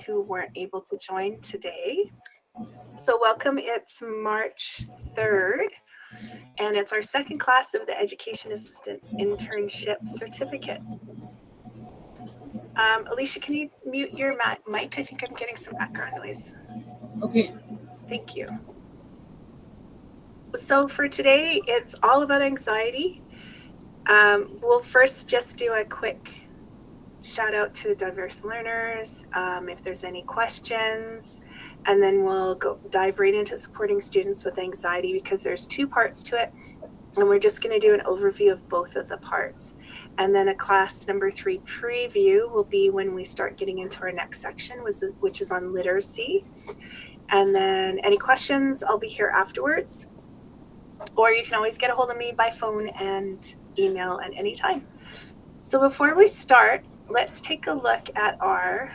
who weren't able to join today. So welcome, it's March 3rd, and it's our second class of the Education Assistant Internship Certificate. Alicia, can you mute your mic? I think I'm getting some background noise. Okay. Thank you. So for today, it's all about anxiety. We'll first just do a quick shout out to diverse learners, if there's any questions, and then we'll dive right into supporting students with anxiety because there's two parts to it, and we're just going to do an overview of both of the parts. And then a class number 3 preview will be when we start getting into our next section, which is on literacy. And then any questions, I'll be here afterwards, or you can always get a hold of me by phone and email at any time. So before we start, let's take a look at our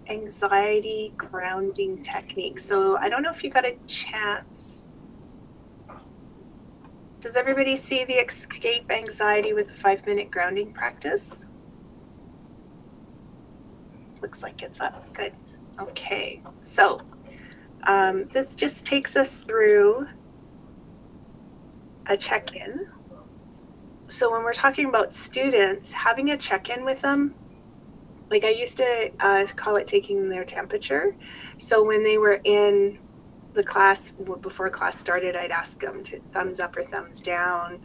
anxiety grounding technique. So I don't know if you got a chance. Does everybody see the escape anxiety with a 5-minute grounding practice? Looks like it's up. Good. Okay. So this just takes us through a check-in. So when we're talking about students, having a check-in with them, like I used to call it taking their temperature. So when they were in the class, before class started, I'd ask them to thumbs up or thumbs down.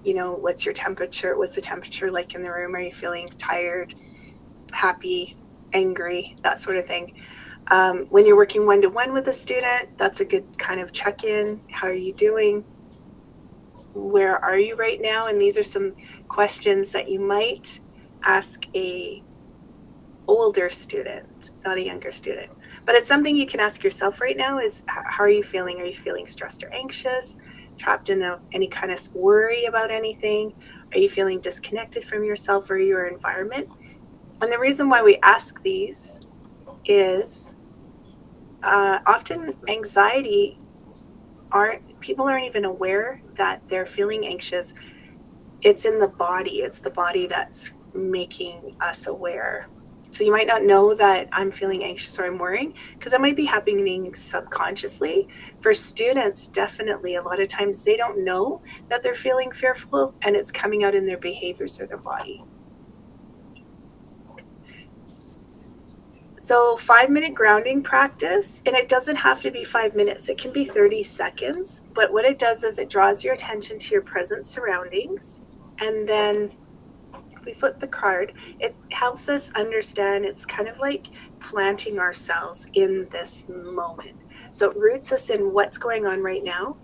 You know, what's your temperature? What's the temperature like in the room? Are you feeling tired, happy, angry, that sort of thing? When you're working one-to-one with a student, that's a good kind of check-in. How are you doing? Where are you right now? And these are some questions that you might ask a older student, not a younger student. But it's something you can ask yourself right now is, how are you feeling? Are you feeling stressed or anxious? Trapped in any kind of worry about anything? Are you feeling disconnected from yourself or your environment? And the reason why we ask these is often anxiety, people aren't even aware that they're feeling anxious. It's in the body. It's the body that's making us aware. So you might not know that I'm feeling anxious or I'm worrying because that might be happening subconsciously. For students, definitely, a lot of times they don't know that they're feeling fearful and it's coming out in their behaviors or their body. So 5-minute grounding practice, and it doesn't have to be 5 minutes. It can be 30 seconds. But what it does is it draws your attention to your present surroundings. And then we flip the card, it helps us understand. It's kind of like planting ourselves in this moment. So it roots us in what's going on right now.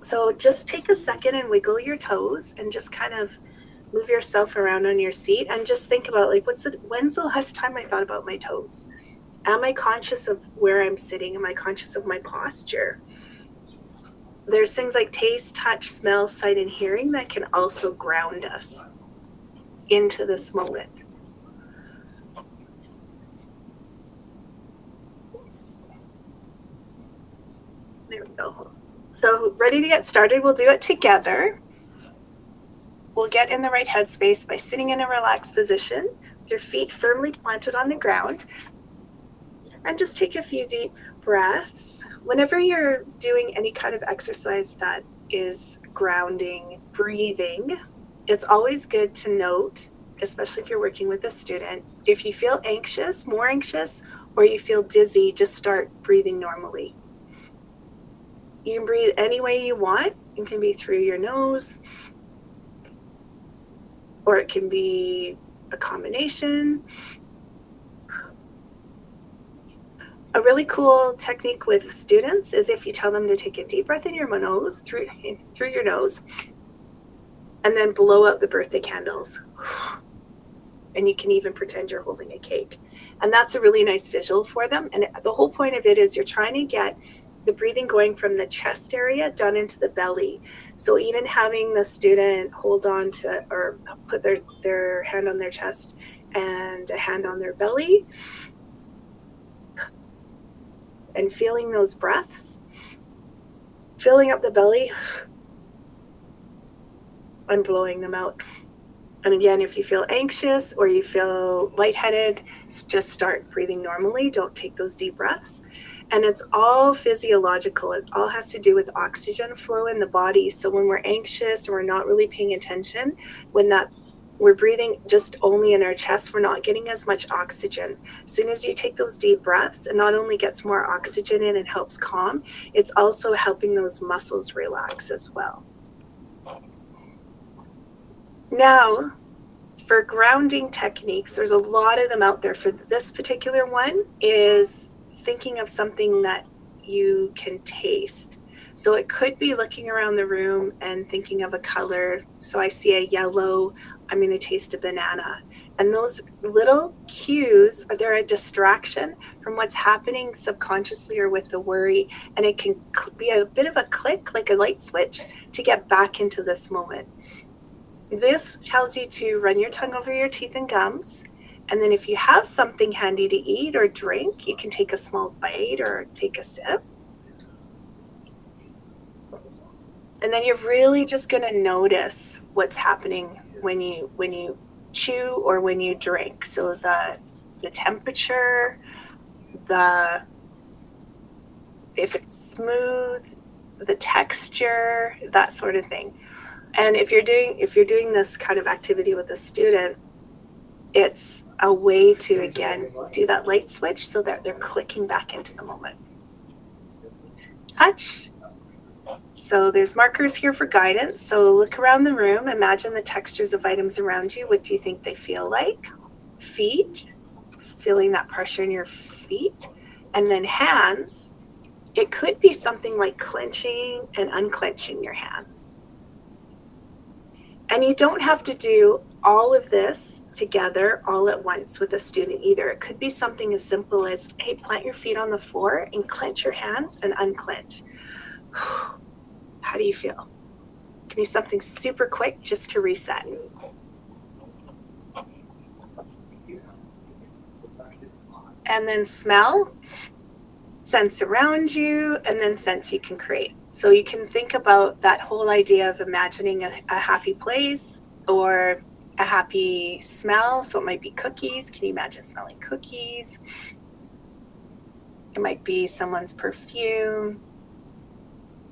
So just take a second and wiggle your toes and just kind of move yourself around on your seat and just think about, like, when's the last time I thought about my toes? Am I conscious of where I'm sitting? Am I conscious of my posture? There's things like taste, touch, smell, sight, and hearing that can also ground us into this moment. There we go. So ready to get started? We'll do it together. We'll get in the right headspace by sitting in a relaxed position with your feet firmly planted on the ground. And just take a few deep breaths. Whenever you're doing any kind of exercise that is grounding, breathing, it's always good to note, especially if you're working with a student, if you feel anxious, more anxious, or you feel dizzy, just start breathing normally. You can breathe any way you want. It can be through your nose, or it can be a combination. A really cool technique with students is if you tell them to take a deep breath in your nose, through your nose, and then blow out the birthday candles. And you can even pretend you're holding a cake. And that's a really nice visual for them. And the whole point of it is you're trying to get the breathing going from the chest area down into the belly. So even having the student hold on to or put their hand on their chest and a hand on their belly and feeling those breaths, filling up the belly and blowing them out. And again, if you feel anxious or you feel lightheaded, just start breathing normally. Don't take those deep breaths. And it's all physiological. It all has to do with oxygen flow in the body. So when we're anxious or we're not really paying attention, when we're breathing just only in our chest, we're not getting as much oxygen. As soon as you take those deep breaths, it not only gets more oxygen in and helps calm, it's also helping those muscles relax as well. Now, for grounding techniques, there's a lot of them out there. For this particular one is thinking of something that you can taste. So it could be looking around the room and thinking of a color. So I see a yellow, I'm going to taste a banana. And those little cues, they're a distraction from what's happening subconsciously or with the worry. And it can be a bit of a click, like a light switch, to get back into this moment. This tells you to run your tongue over your teeth and gums. And then if you have something handy to eat or drink, you can take a small bite or take a sip. And then you're really just going to notice what's happening when you chew or when you drink. So the temperature, if it's smooth, the texture, that sort of thing. And if you're doing this kind of activity with a student, it's a way to, again, do that light switch so that they're clicking back into the moment. Touch. So there's markers here for guidance. So look around the room, imagine the textures of items around you. What do you think they feel like? Feet, feeling that pressure in your feet. And then hands, it could be something like clenching and unclenching your hands. And you don't have to do all of this together all at once with a student either. It could be something as simple as, hey, plant your feet on the floor and clench your hands and unclench. How do you feel? It can be something super quick just to reset. And then smell, sense around you, and then sense you can create. So you can think about that whole idea of imagining a happy place or a happy smell. So it might be cookies. Can you imagine smelling cookies? It might be someone's perfume.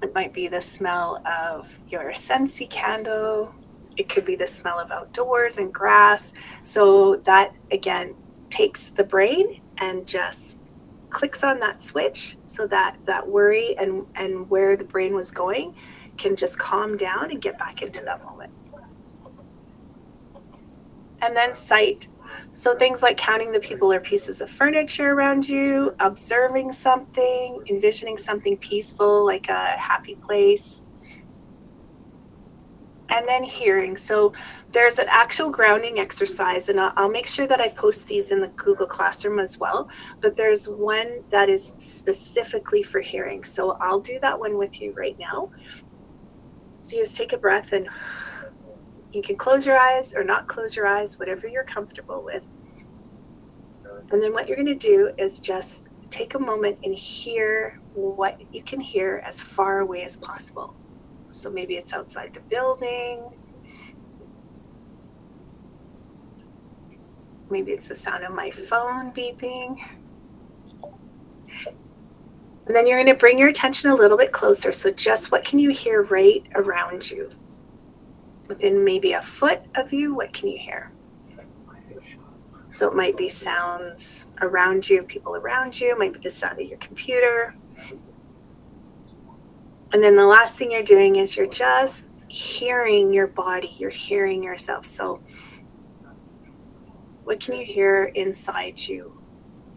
It might be the smell of your Scentsy candle. It could be the smell of outdoors and grass. So that, again, takes the brain and just clicks on that switch so that worry and where the brain was going can just calm down and get back into that moment. And then sight. So things like counting the people or pieces of furniture around you, observing something, envisioning something peaceful like a happy place. And then hearing. So there's an actual grounding exercise, and I'll make sure that I post these in the Google Classroom as well. But there's one that is specifically for hearing. So I'll do that one with you right now. So you just take a breath, and you can close your eyes or not close your eyes, whatever you're comfortable with. And then what you're going to do is just take a moment and hear what you can hear as far away as possible. So maybe it's outside the building. Maybe it's the sound of my phone beeping. And then you're going to bring your attention a little bit closer. So just what can you hear right around you? Within maybe a foot of you, what can you hear? So it might be sounds around you, people around you, it might be the sound of your computer. And then the last thing you're doing is you're just hearing your body, you're hearing yourself. So what can you hear inside you,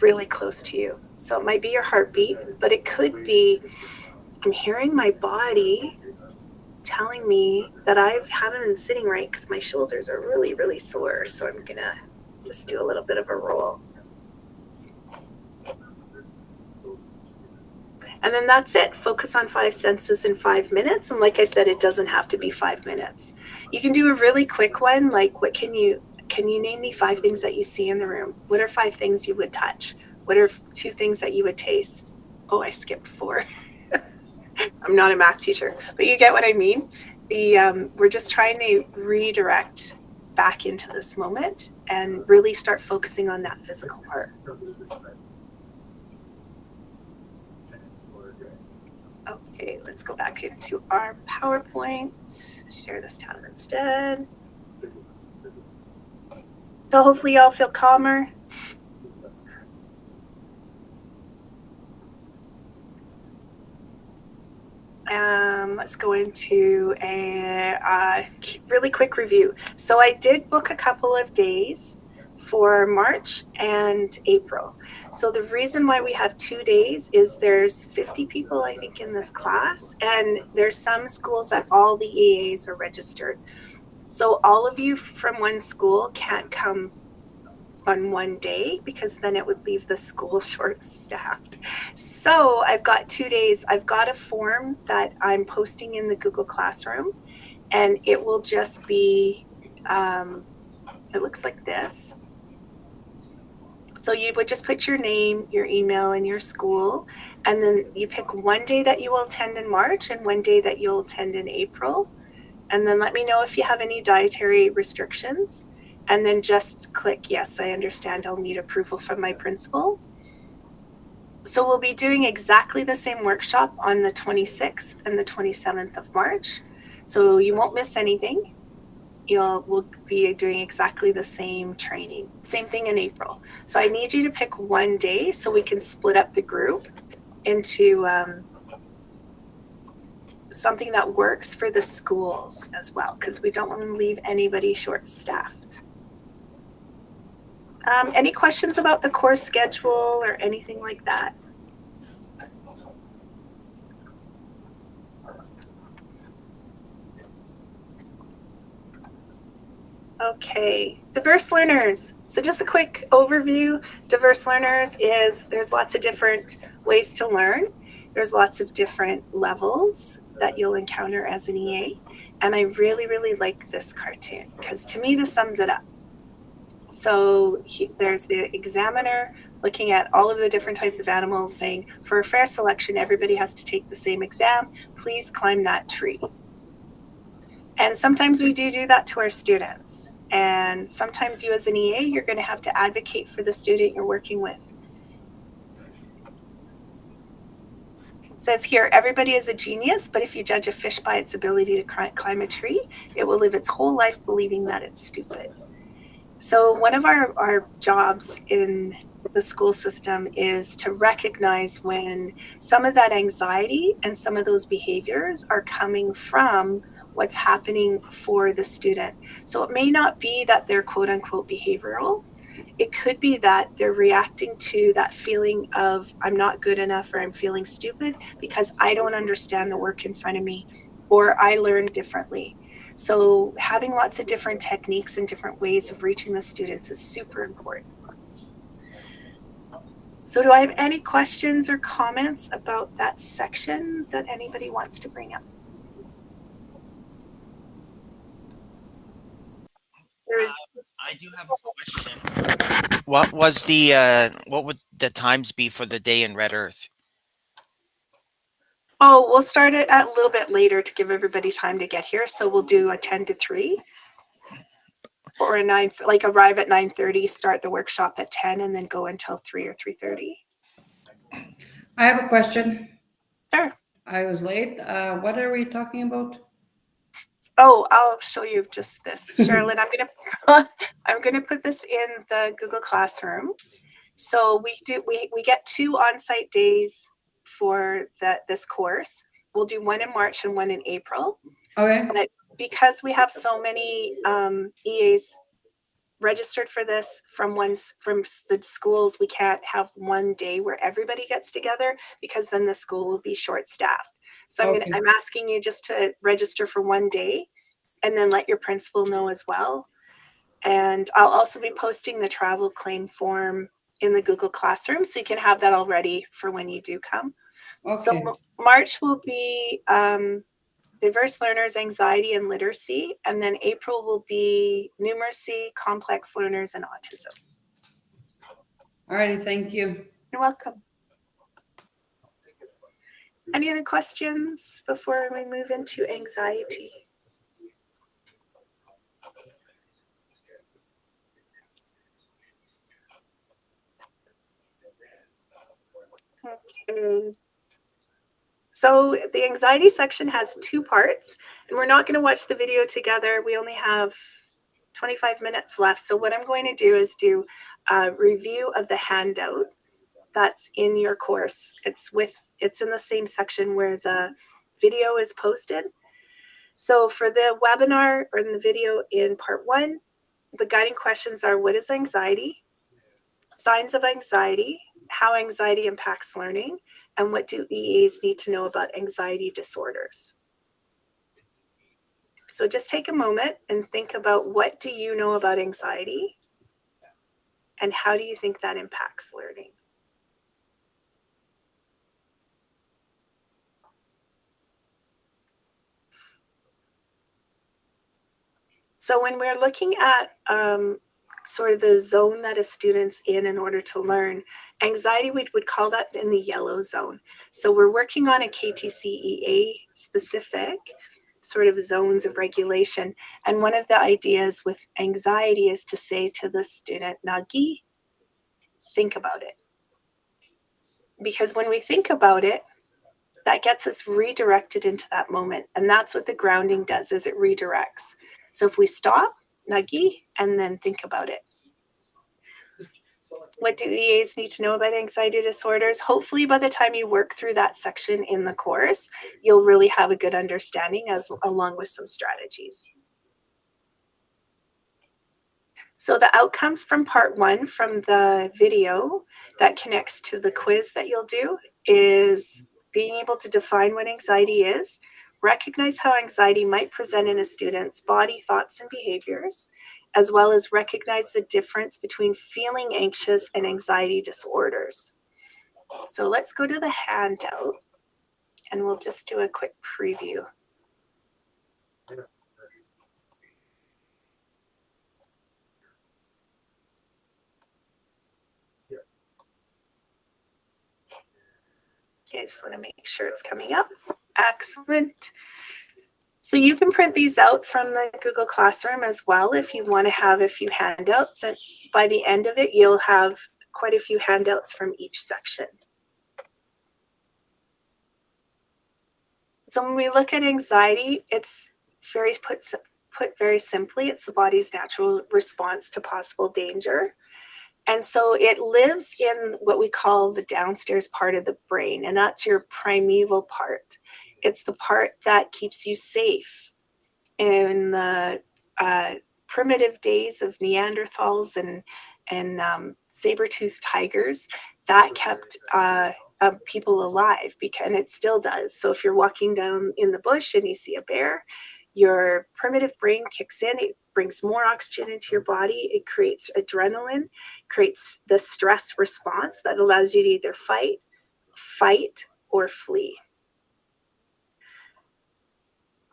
really close to you? So it might be your heartbeat, but it could be, I'm hearing my body telling me that I haven't been sitting right because my shoulders are really, really sore. So I'm going to just do a little bit of a roll. And then that's it. Focus on 5 senses in 5 minutes. And like I said, it doesn't have to be 5 minutes. You can do a really quick one, like what can you name me 5 things that you see in the room? What are 5 things you would touch? What are 2 things that you would taste? Oh, I skipped 4. I'm not a math teacher, but you get what I mean. We're just trying to redirect back into this moment and really start focusing on that physical part. Okay, let's go back into our PowerPoint, share this tab instead. So hopefully y'all feel calmer. Let's go into a really quick review. So I did book a couple of days for March and April. So the reason why we have 2 days is there's 50 people, I think, in this class, and there's some schools that all the EAs are registered. So all of you from one school can't come on one day because then it would leave the school short-staffed. So I've got 2 days. I've got a form that I'm posting in the Google Classroom, and it will just be, it looks like this. So you would just put your name, your email, and your school, and then you pick one day that you will attend in March and one day that you'll attend in April. And then let me know if you have any dietary restrictions. And then just click, yes, I understand, I'll need approval from my principal. So we'll be doing exactly the same workshop on the 26th and the 27th of March. So you won't miss anything. We'll be doing exactly the same training. Same thing in April. So I need you to pick one day so we can split up the group into something that works for the schools as well, because we don't want to leave anybody short-staffed. Any questions about the course schedule or anything like that? Okay, diverse learners. So just a quick overview. Diverse learners is there's lots of different ways to learn. There's lots of different levels that you'll encounter as an EA. And I really, really like this cartoon because to me, this sums it up. So there's the examiner looking at all of the different types of animals saying, for a fair selection, everybody has to take the same exam. Please climb that tree. And sometimes we do that to our students. And sometimes you as an EA, you're going to have to advocate for the student you're working with. It says here, everybody is a genius, but if you judge a fish by its ability to climb a tree, it will live its whole life believing that it's stupid. So one of our jobs in the school system is to recognize when some of that anxiety and some of those behaviors are coming from what's happening for the student. So it may not be that they're quote unquote behavioral. It could be that they're reacting to that feeling of I'm not good enough or I'm feeling stupid because I don't understand the work in front of me or I learned differently. So having lots of different techniques and different ways of reaching the students is super important. So do I have any questions or comments about that section that anybody wants to bring up? I do have a question. What would the times be for the day in Red Earth? Oh, we'll start it a little bit later to give everybody time to get here. So we'll do a 10 to 3 or a 9, like arrive at 9:30, start the workshop at 10 and then go until 3 or 3:30. I have a question. Sure. I was late. What are we talking about? Oh, I'll show you just this. Sherilyn, I'm gonna put this in the Google Classroom. So we get 2 on-site days for this course. We'll do one in March and one in April. Okay. But because we have so many EAs registered for this from the schools, we can't have one day where everybody gets together because then the school will be short-staffed. So I'm asking you just to register for one day and then let your principal know as well. And I'll also be posting the travel claim form in the Google Classroom so you can have that all ready for when you do come. Okay. So March will be diverse learners, anxiety and literacy, and then April will be numeracy, complex learners, and autism. Alrighty, thank you. You're welcome. Any other questions before we move into anxiety? So the anxiety section has 2 parts, and we're not going to watch the video together. We only have 25 minutes left. So what I'm going to do is do a review of the handout that's in your course. It's in the same section where the video is posted. So for the webinar or in the video in part 1, the guiding questions are: what is anxiety? Signs of anxiety, how anxiety impacts learning, and what do EAs need to know about anxiety disorders? So just take a moment and think about, what do you know about anxiety, and how do you think that impacts learning? So when we're looking at sort of the zone that a student's in order to learn, anxiety, we would call that in the yellow zone. So we're working on a KTCEA specific sort of zones of regulation. And one of the ideas with anxiety is to say to the student, Nagi, think about it. Because when we think about it, that gets us redirected into that moment. And that's what the grounding does, is it redirects. So if we stop, Nagi, and then think about it. What do EAs need to know about anxiety disorders? Hopefully by the time you work through that section in the course, you'll really have a good understanding, along with some strategies. So the outcomes from part 1 from the video that connects to the quiz that you'll do is being able to define what anxiety is, recognize how anxiety might present in a student's body, thoughts, and behaviors, as well as recognize the difference between feeling anxious and anxiety disorders. So let's go to the handout, and we'll just do a quick preview. Okay, I just want to make sure it's coming up. Excellent. So you can print these out from the Google Classroom as well if you want to have a few handouts. And by the end of it, you'll have quite a few handouts from each section. So when we look at anxiety, it's put very simply, it's the body's natural response to possible danger. And so it lives in what we call the downstairs part of the brain, and that's your primeval part. It's the part that keeps you safe. In the primitive days of Neanderthals and saber-toothed tigers, that kept people alive, and it still does. So if you're walking down in the bush and you see a bear, your primitive brain kicks in, it brings more oxygen into your body, it creates adrenaline, creates the stress response that allows you to either fight, or flee.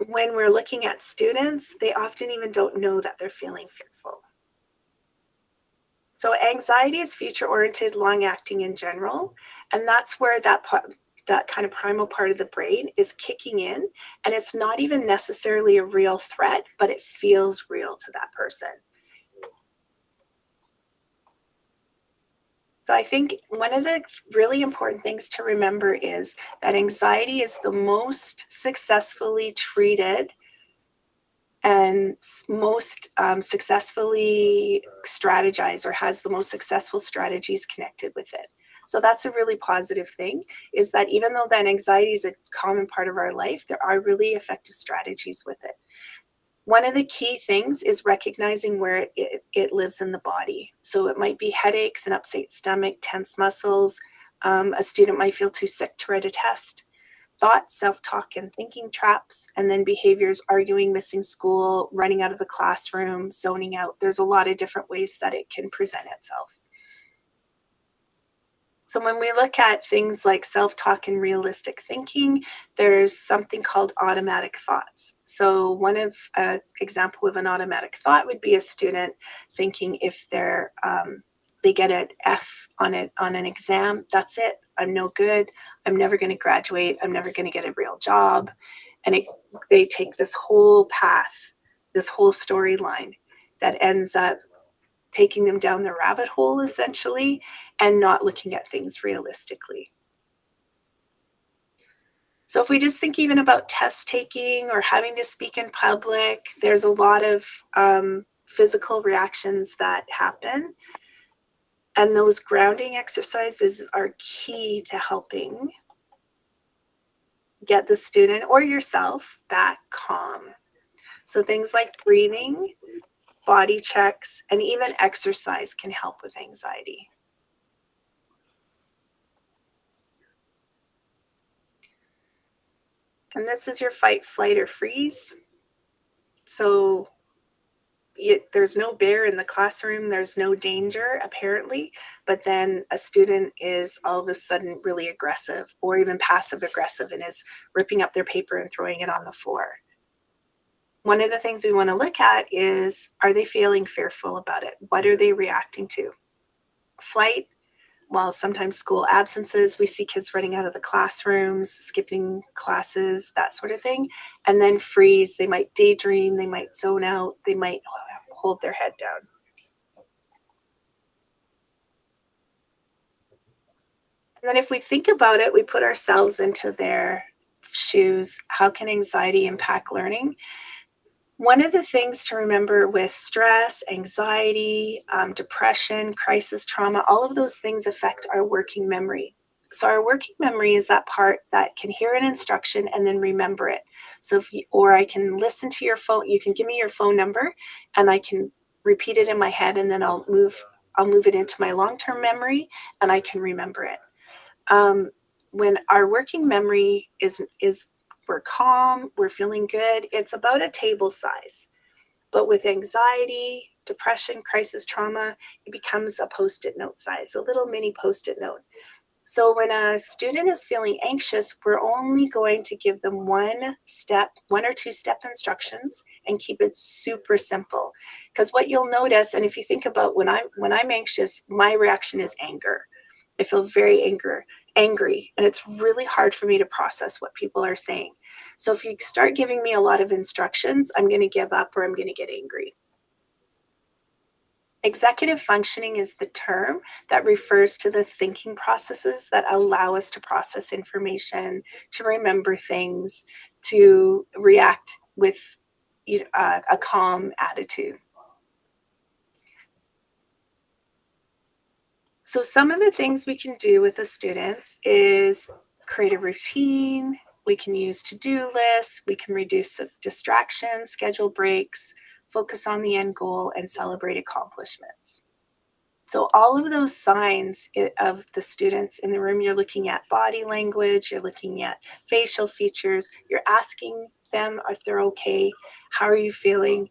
When we're looking at students, they often even don't know that they're feeling fearful. So anxiety is future-oriented, long-acting in general, and that's where that kind of primal part of the brain is kicking in, and it's not even necessarily a real threat, but it feels real to that person. So I think one of the really important things to remember is that anxiety is the most successfully treated and most successfully strategized, or has the most successful strategies connected with it. So that's a really positive thing, is that even though that anxiety is a common part of our life, there are really effective strategies with it. One of the key things is recognizing where it lives in the body. So it might be headaches, an upset stomach, tense muscles. A student might feel too sick to write a test. Thoughts, self-talk, and thinking traps, and then behaviors, arguing, missing school, running out of the classroom, zoning out. There's a lot of different ways that it can present itself. So when we look at things like self-talk and realistic thinking, there's something called automatic thoughts. So one of example of an automatic thought would be a student thinking if they get an F on an exam, that's it, I'm no good, I'm never going to graduate, I'm never going to get a real job. And they take this whole path, this whole storyline that ends up taking them down the rabbit hole, essentially, and not looking at things realistically. So if we just think even about test taking or having to speak in public, there's a lot of physical reactions that happen. And those grounding exercises are key to helping get the student or yourself back calm. So things like breathing, body checks, and even exercise can help with anxiety. And this is your fight, flight, or freeze. So there's no bear in the classroom, there's no danger apparently, but then a student is all of a sudden really aggressive or even passive aggressive and is ripping up their paper and throwing it on the floor. One of the things we want to look at is, are they feeling fearful about it? What are they reacting to? Flight, well, sometimes school absences, we see kids running out of the classrooms, skipping classes, that sort of thing. And then freeze, they might daydream, they might zone out, they might hold their head down. And then if we think about it, we put ourselves into their shoes. How can anxiety impact learning? One of the things to remember with stress, anxiety, depression, crisis trauma, all of those things affect our working memory. So our working memory is that part that can hear an instruction and then remember it. So or I can listen to your phone, you can give me your phone number and I can repeat it in my head, and then I'll move it into my long-term memory and I can remember it. When our working memory is we're calm, we're feeling good, it's about a table size. But with anxiety, depression, crisis trauma, it becomes a Post-it note size, a little mini Post-it note. So when a student is feeling anxious, we're only going to give them one or two step instructions and keep it super simple. Because what you'll notice, and if you think about when I'm anxious, my reaction is anger. I feel very angry, and it's really hard for me to process what people are saying. So if you start giving me a lot of instructions, I'm going to give up or I'm going to get angry. Executive functioning is the term that refers to the thinking processes that allow us to process information, to remember things, to react with a calm attitude. So some of the things we can do with the students is create a routine. We can use to-do lists. We can reduce distractions, schedule breaks, focus on the end goal, and celebrate accomplishments. So all of those signs of the students in the room, you're looking at body language, you're looking at facial features, you're asking them if they're okay. How are you feeling?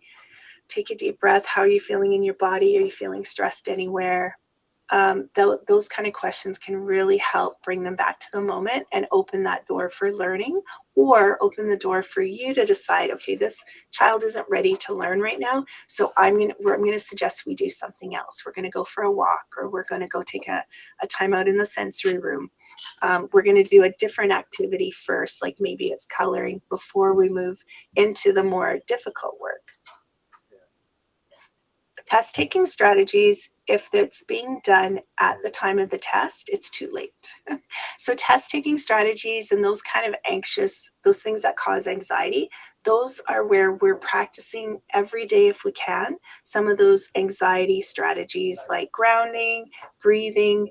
Take a deep breath. How are you feeling in your body? Are you feeling stressed anywhere? Those kind of questions can really help bring them back to the moment and open that door for learning, or open the door for you to decide, okay, this child isn't ready to learn right now, so I'm going to suggest we do something else. We're going to go for a walk, or we're going to go take a time out in the sensory room. We're going to do a different activity first, like maybe it's coloring, before we move into the more difficult work. Test taking strategies, if it's being done at the time of the test, it's too late. So test taking strategies and those kind of those things that cause anxiety, those are where we're practicing every day if we can. Some of those anxiety strategies like grounding, breathing,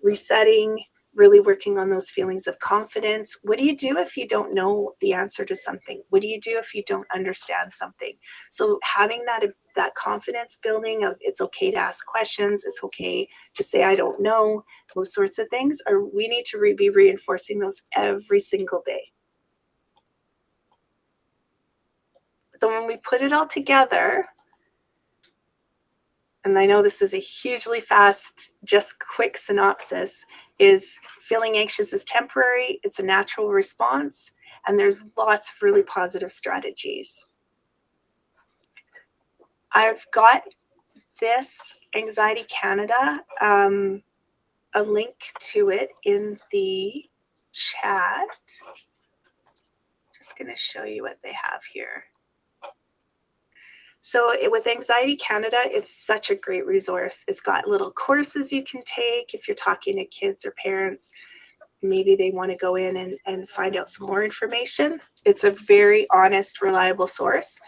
resetting, really working on those feelings of confidence. What do you do if you don't know the answer to something? What do you do if you don't understand something? So having that confidence building of it's okay to ask questions, it's okay to say I don't know, those sorts of things, or we need to be reinforcing those every single day. So when we put it all together, and I know this is a hugely fast, just quick synopsis, is feeling anxious is temporary, it's a natural response, and there's lots of really positive strategies. I've got this Anxiety Canada, a link to it in the chat. Just going to show you what they have here. So with Anxiety Canada, it's such a great resource. It's got little courses you can take if you're talking to kids or parents. maybe they want to go in and find out some more information. It's a very honest, reliable source.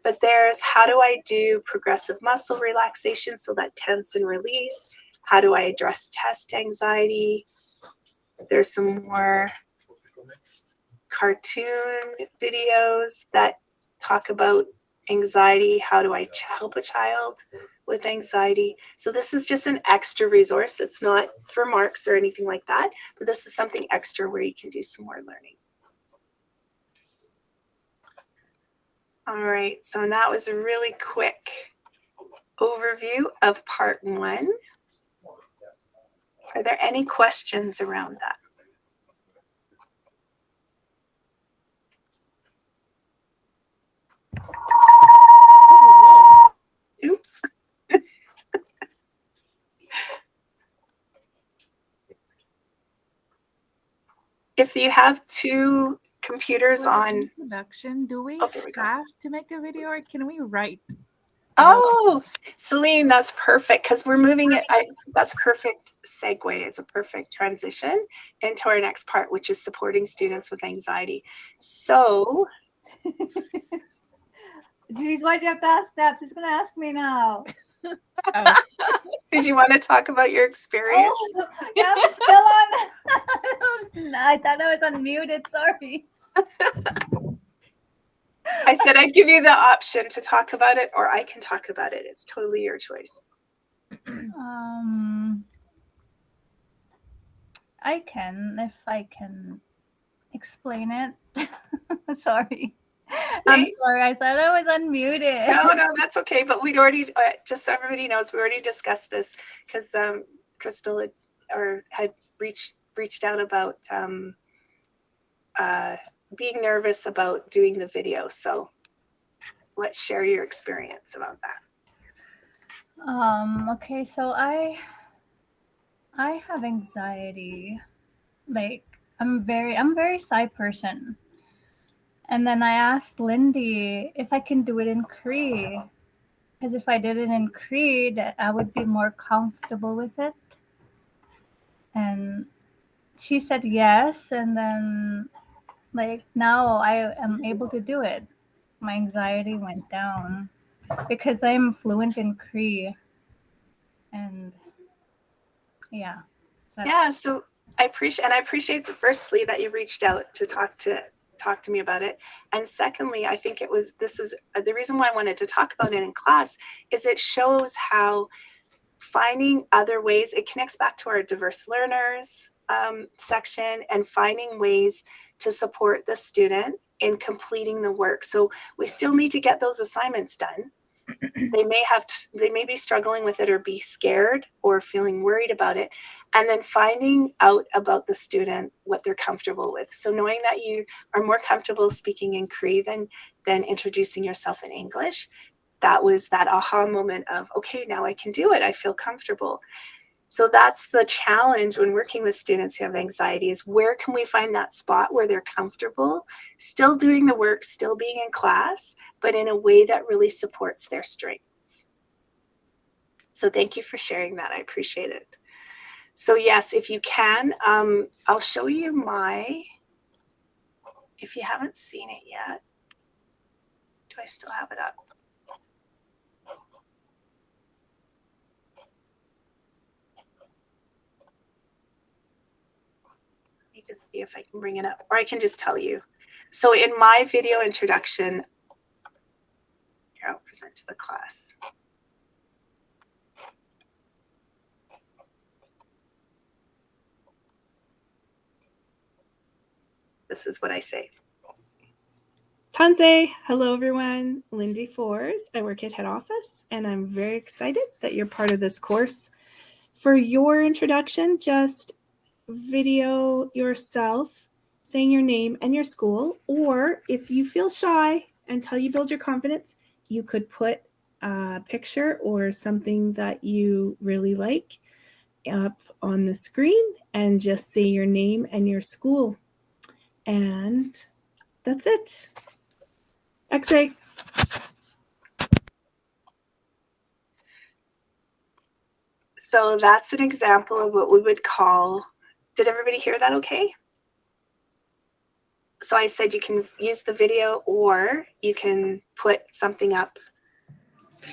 But there's how do I do progressive muscle relaxation, so that tense and release? How do I address test anxiety? There's some more cartoon videos that talk about anxiety. How do I help a child with anxiety? So this is just an extra resource. It's not for marks or anything like that, but this is something extra where you can do some more learning. All right, so that was a really quick overview of part 1. Are there any questions around that? Oops. If you have 2 computers on production, do we there we go. have to make a video, or can we write? Oh, Celine, that's perfect, because we're moving it. That's a perfect segue. It's a perfect transition into our next part, which is supporting students with anxiety. So, Geez, why'd you have to ask that? Who's going to ask me now? did you want to talk about your experience? Oh, yeah, I'm still on. I thought I was unmuted. Sorry. I said I'd give you the option to talk about it, or I can talk about it. It's totally your choice. I can, if I can explain it. Sorry. I'm sorry. I thought I was unmuted. No, that's okay. But we'd already, just so everybody knows, we already discussed this because Crystal had reached out about being nervous about doing the video. So let's share your experience about that. Okay, so I have anxiety. Like I'm very shy person. And then I asked Lindy if I can do it in Cree. Because if I did it in Cree, that I would be more comfortable with it. And she said yes, and then like now I am able to do it. My anxiety went down because I'm fluent in Cree. And yeah. So I appreciate firstly that you reached out to talk to me about it. And secondly, I think this is the reason why I wanted to talk about it in class is it shows how finding other ways, it connects back to our diverse learners section, and finding ways to support the student in completing the work. So we still need to get those assignments done. They may be struggling with it or be scared or feeling worried about it, and then finding out about the student what they're comfortable with. So knowing that you are more comfortable speaking in Cree than introducing yourself in English, that was that aha moment of, okay, now I can do it. I feel comfortable. So that's the challenge when working with students who have anxiety, is where can we find that spot where they're comfortable, still doing the work, still being in class, but in a way that really supports their strengths. So thank you for sharing that. I appreciate it. So yes, if you can, I'll show you if you haven't seen it yet, do I still have it up? Just see if I can bring it up, or I can just tell you. So in my video introduction, here, I'll present to the class. This is what I say. Tanze, hello everyone. Lindy Fours. I work at head office, and I'm very excited that you're part of this course. For your introduction, just video yourself saying your name and your school, or if you feel shy, until you build your confidence, you could put a picture or something that you really like up on the screen and just say your name and your school. And that's it. XA. So that's an example of what we would call Did everybody hear that okay? So I said you can use the video or you can put something up.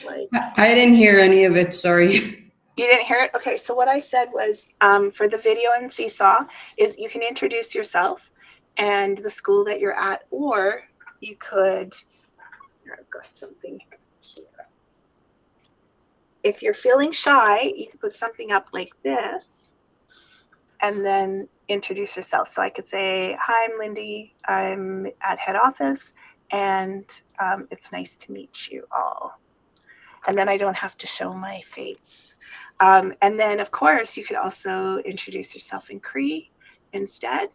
Like, I didn't hear any of it, sorry. you didn't hear it? Okay, so what I said was for the video and Seesaw is you can introduce yourself and the school that you're at, or you could, here, I've got something here. If you're feeling shy, you can put something up like this and then introduce yourself. So I could say, hi, I'm Lindy. I'm at head office and it's nice to meet you all. And then I don't have to show my face. And then of course you could also introduce yourself in Cree instead.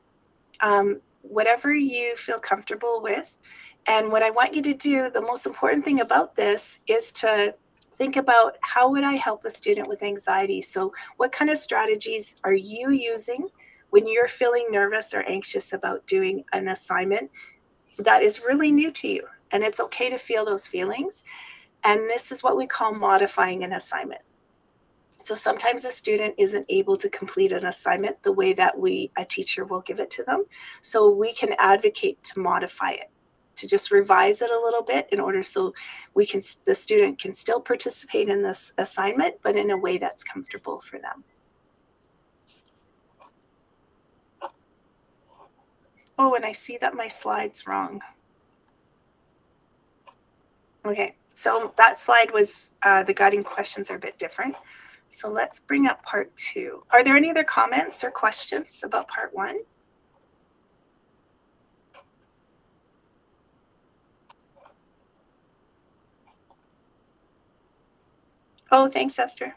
Whatever you feel comfortable with. And what I want you to do, the most important thing about this is to think about how would I help a student with anxiety? So what kind of strategies are you using when you're feeling nervous or anxious about doing an assignment that is really new to you? And it's okay to feel those feelings. And this is what we call modifying an assignment. So sometimes a student isn't able to complete an assignment the way that a teacher will give it to them. So we can advocate to modify it, to just revise it a little bit in order so the student can still participate in this assignment, but in a way that's comfortable for them. Oh, and I see that my slide's wrong. Okay, so that slide was, the guiding questions are a bit different. So let's bring up part 2. Are there any other comments or questions about part 1? Oh, thanks, Esther.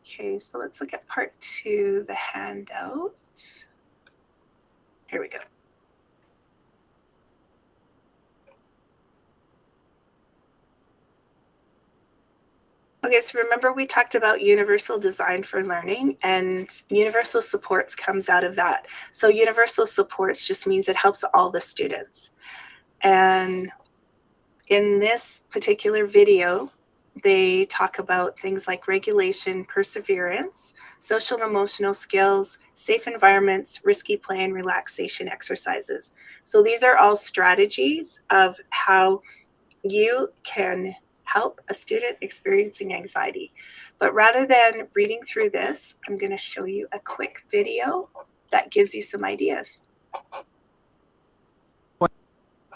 Okay, so let's look at part 2, the handout. Here we go. Okay, so remember we talked about universal design for learning, and universal supports comes out of that. So universal supports just means it helps all the students. And in this particular video, they talk about things like regulation, perseverance, social and emotional skills, safe environments, risky play, and relaxation exercises. So these are all strategies of how you can help a student experiencing anxiety. But rather than reading through this, I'm going to show you a quick video that gives you some ideas.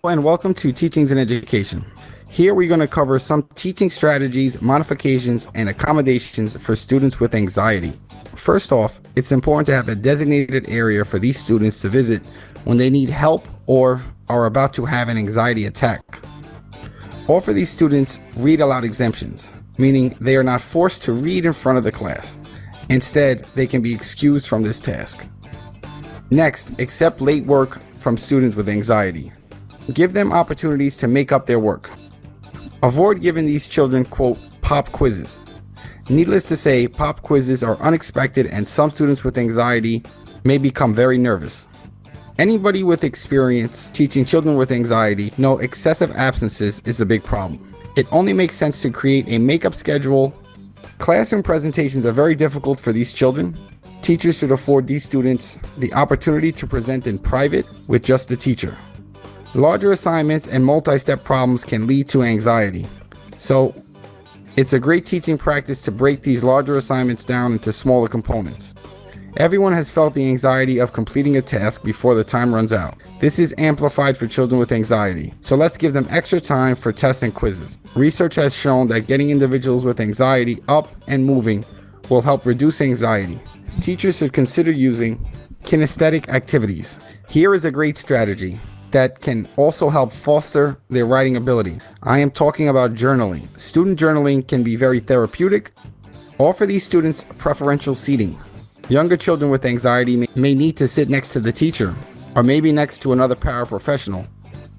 And welcome to Teachings and Education. Here we're going to cover some teaching strategies, modifications, and accommodations for students with anxiety. First off, it's important to have a designated area for these students to visit when they need help or are about to have an anxiety attack. Offer these students read aloud exemptions, meaning they are not forced to read in front of the class. Instead, they can be excused from this task. Next, accept late work from students with anxiety. Give them opportunities to make up their work. Avoid giving these children, quote, pop quizzes. Needless to say, pop quizzes are unexpected and some students with anxiety may become very nervous. Anybody with experience teaching children with anxiety know excessive absences is a big problem. It only makes sense to create a makeup schedule. Classroom presentations are very difficult for these children. Teachers should afford these students the opportunity to present in private with just the teacher. Larger assignments and multi-step problems can lead to anxiety. So it's a great teaching practice to break these larger assignments down into smaller components. Everyone has felt the anxiety of completing a task before the time runs out. This is amplified for children with anxiety, so let's give them extra time for tests and quizzes. Research has shown that getting individuals with anxiety up and moving will help reduce anxiety. Teachers should consider using kinesthetic activities. Here is a great strategy that can also help foster their writing ability. I am talking about journaling. Student journaling can be very therapeutic. Offer these students preferential seating. Younger children with anxiety may need to sit next to the teacher, or maybe next to another paraprofessional.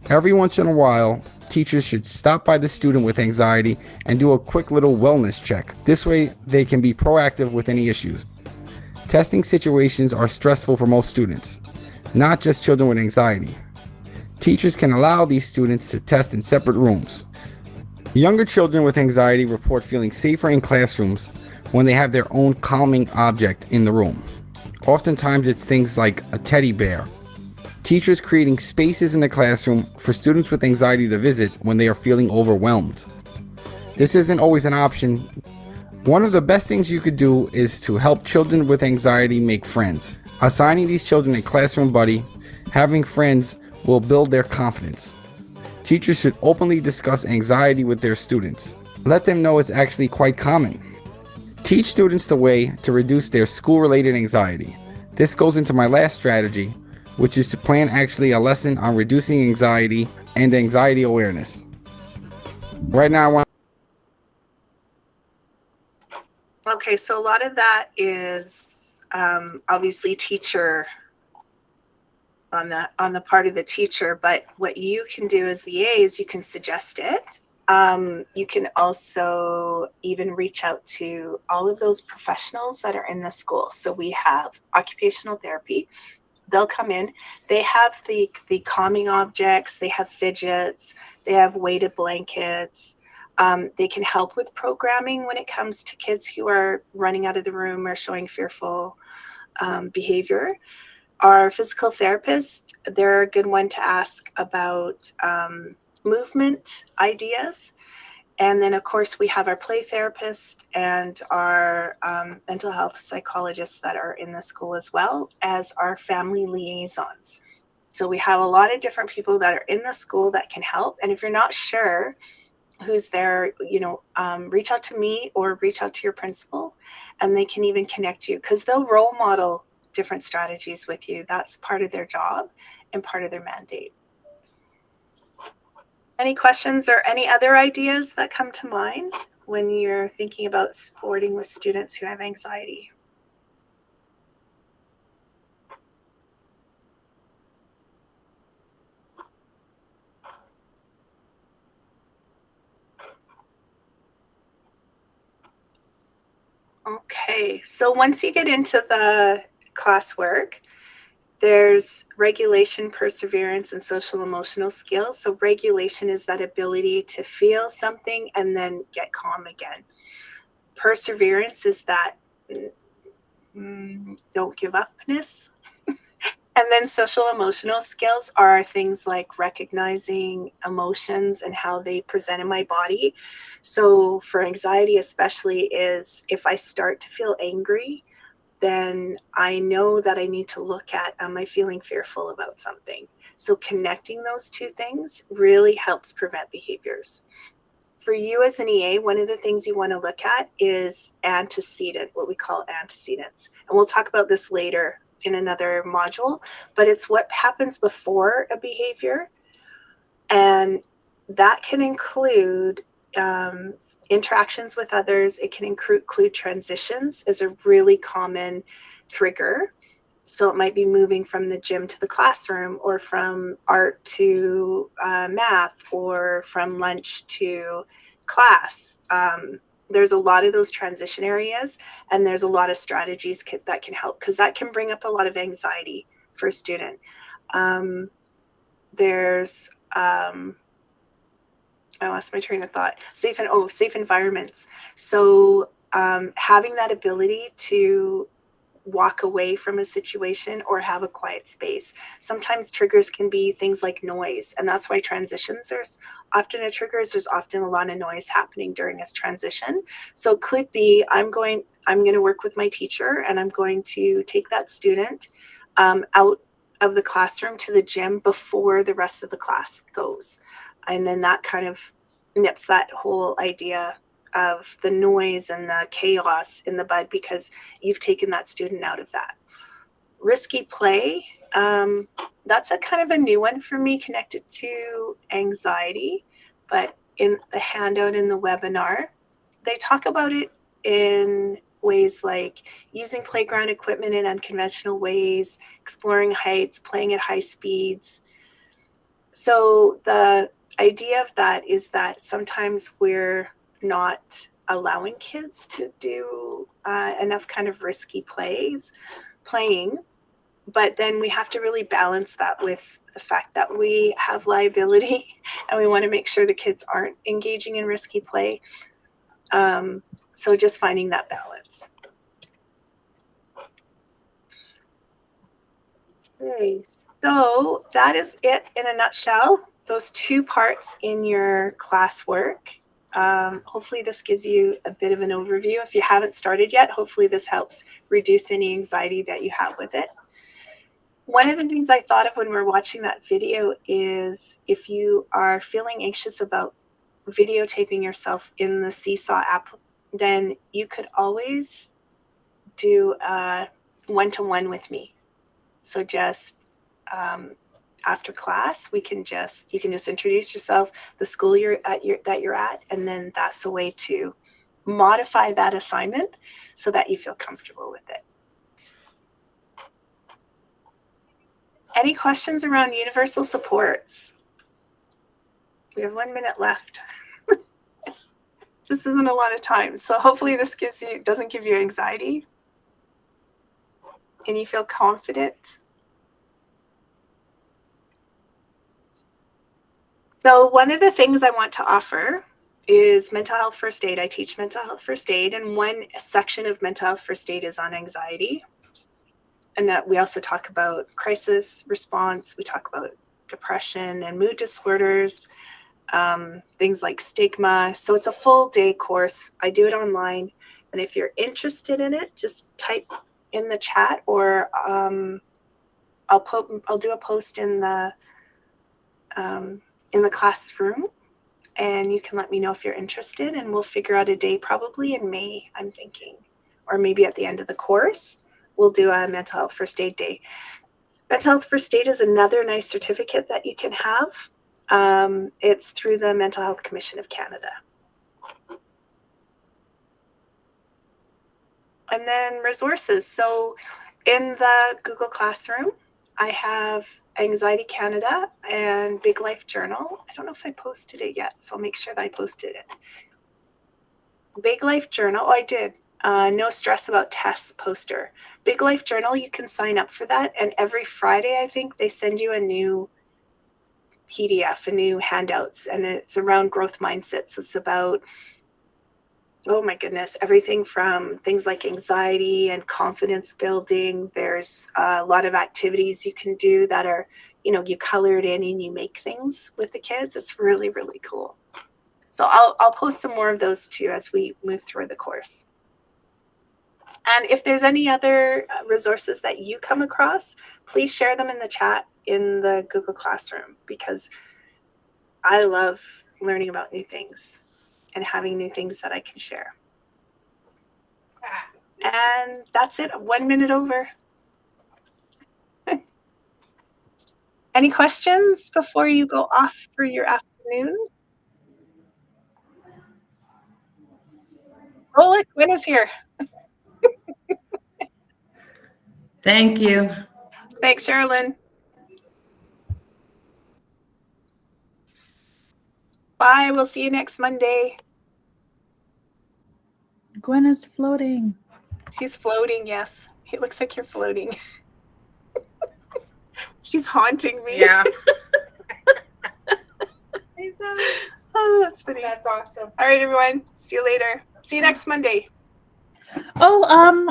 Every once in a while, teachers should stop by the student with anxiety and do a quick little wellness check. This way, they can be proactive with any issues. Testing situations are stressful for most students, not just children with anxiety. Teachers can allow these students to test in separate rooms. Younger children with anxiety report feeling safer in classrooms when they have their own calming object in the room. Oftentimes it's things like a teddy bear. Teachers creating spaces in the classroom for students with anxiety to visit when they are feeling overwhelmed. This isn't always an option. One of the best things you could do is to help children with anxiety make friends. Assigning these children a classroom buddy, having friends will build their confidence. Teachers should openly discuss anxiety with their students. Let them know it's actually quite common. Teach students the way to reduce their school-related anxiety. This goes into my last strategy, which is to plan actually a lesson on reducing anxiety and anxiety awareness. Right now I want Okay, so a lot of that is obviously teacher on the part of the teacher, but what you can do as the EA is you can suggest it. You can also even reach out to all of those professionals that are in the school. So we have occupational therapy. They'll come in. They have the calming objects. They have fidgets. They have weighted blankets. They can help with programming when it comes to kids who are running out of the room or showing fearful behavior. Our physical therapist, they're a good one to ask about movement ideas. And then, of course, we have our play therapist and our mental health psychologists that are in the school, as well as our family liaisons. So we have a lot of different people that are in the school that can help. And if you're not sure who's there, reach out to me or reach out to your principal, and they can even connect you, because they'll role model different strategies with you. That's part of their job and part of their mandate. Any questions or any other ideas that come to mind when you're thinking about supporting with students who have anxiety? Okay, so once you get into the classwork, there's regulation, perseverance, and social emotional skills. So regulation is that ability to feel something and then get calm again. Perseverance is that don't give upness. And then social emotional skills are things like recognizing emotions and how they present in my body. So for anxiety especially, is if I start to feel angry, then I know that I need to look at, am I feeling fearful about something? So connecting those two things really helps prevent behaviors. For you as an EA, one of the things you want to look at is antecedent, what we call antecedents. And we'll talk about this later in another module, but it's what happens before a behavior. And that can include interactions with others. It can include transitions as a really common trigger. So it might be moving from the gym to the classroom, or from art to math, or from lunch to class. There's a lot of those transition areas, and there's a lot of strategies that can help, because that can bring up a lot of anxiety for a student. There's I lost my train of thought. Safe environments. So having that ability to walk away from a situation or have a quiet space. Sometimes triggers can be things like noise, and that's why transitions are often a trigger. There's often a lot of noise happening during this transition. So it could be I'm going to work with my teacher, and I'm going to take that student out of the classroom to the gym before the rest of the class goes. And then that kind of nips that whole idea of the noise and the chaos in the bud, because you've taken that student out of that. Risky play, that's a kind of a new one for me, connected to anxiety, but in the handout in the webinar, they talk about it in ways like using playground equipment in unconventional ways, exploring heights, playing at high speeds. So the idea of that is that sometimes we're not allowing kids to do enough kind of risky playing, But then we have to really balance that with the fact that we have liability and we want to make sure the kids aren't engaging in risky play. So just finding that balance. Okay, so that is it in a nutshell. Those 2 parts in your classwork. Hopefully this gives you a bit of an overview. If you haven't started yet, hopefully this helps reduce any anxiety that you have with it. One of the things I thought of when we were watching that video is if you are feeling anxious about videotaping yourself in the Seesaw app, then you could always do a one-to-one with me. So just after class, you can just introduce yourself, the school that you're at, and then that's a way to modify that assignment so that you feel comfortable with it. Any questions around universal supports? We have 1 minute left. This isn't a lot of time, so hopefully this doesn't give you anxiety and you feel confident. So one of the things I want to offer is mental health first aid. I teach mental health first aid, and one section of mental health first aid is on anxiety. And that we also talk about crisis response. We talk about depression and mood disorders, things like stigma. So it's a full day course. I do it online. And if you're interested in it, just type in the chat, or I'll do a post in the classroom, and you can let me know if you're interested, and we'll figure out a day probably in May, I'm thinking, or maybe at the end of the course, we'll do a mental health first aid day. Mental health first aid is another nice certificate that you can have. It's through the Mental Health Commission of Canada. And then resources. So in the Google Classroom, I have Anxiety Canada and Big Life Journal. I don't know if I posted it yet, so I'll make sure that I posted it. Big Life Journal, oh, I did. No stress about tests poster. Big Life Journal, you can sign up for that. And every Friday, I think, they send you a new PDF, a new handouts, and it's around growth mindsets. It's about, oh my goodness, everything from things like anxiety and confidence building. There's a lot of activities you can do that are, you color it in and you make things with the kids. It's really, really cool. So I'll post some more of those too as we move through the course. And if there's any other resources that you come across, please share them in the chat in the Google Classroom, because I love learning about new things and having new things that I can share. And that's it, 1 minute over. Any questions before you go off for your afternoon? Oh, look, Gwen is here. Thank you. Thanks, Sherilyn. Bye, we'll see you next Monday. Gwen is floating. She's floating, yes. It looks like you're floating. She's haunting me. Yeah. Oh, that's funny. That's awesome. All right, everyone. See you later. See you next Monday. Oh,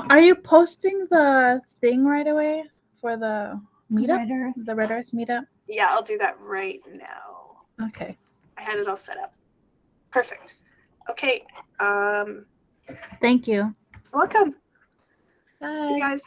are you posting the thing right away for the meetup? Red Earth. The Red Earth meetup? Yeah, I'll do that right now. Okay. I had it all set up. Perfect. Okay. Thank you. Welcome. Bye. See you guys.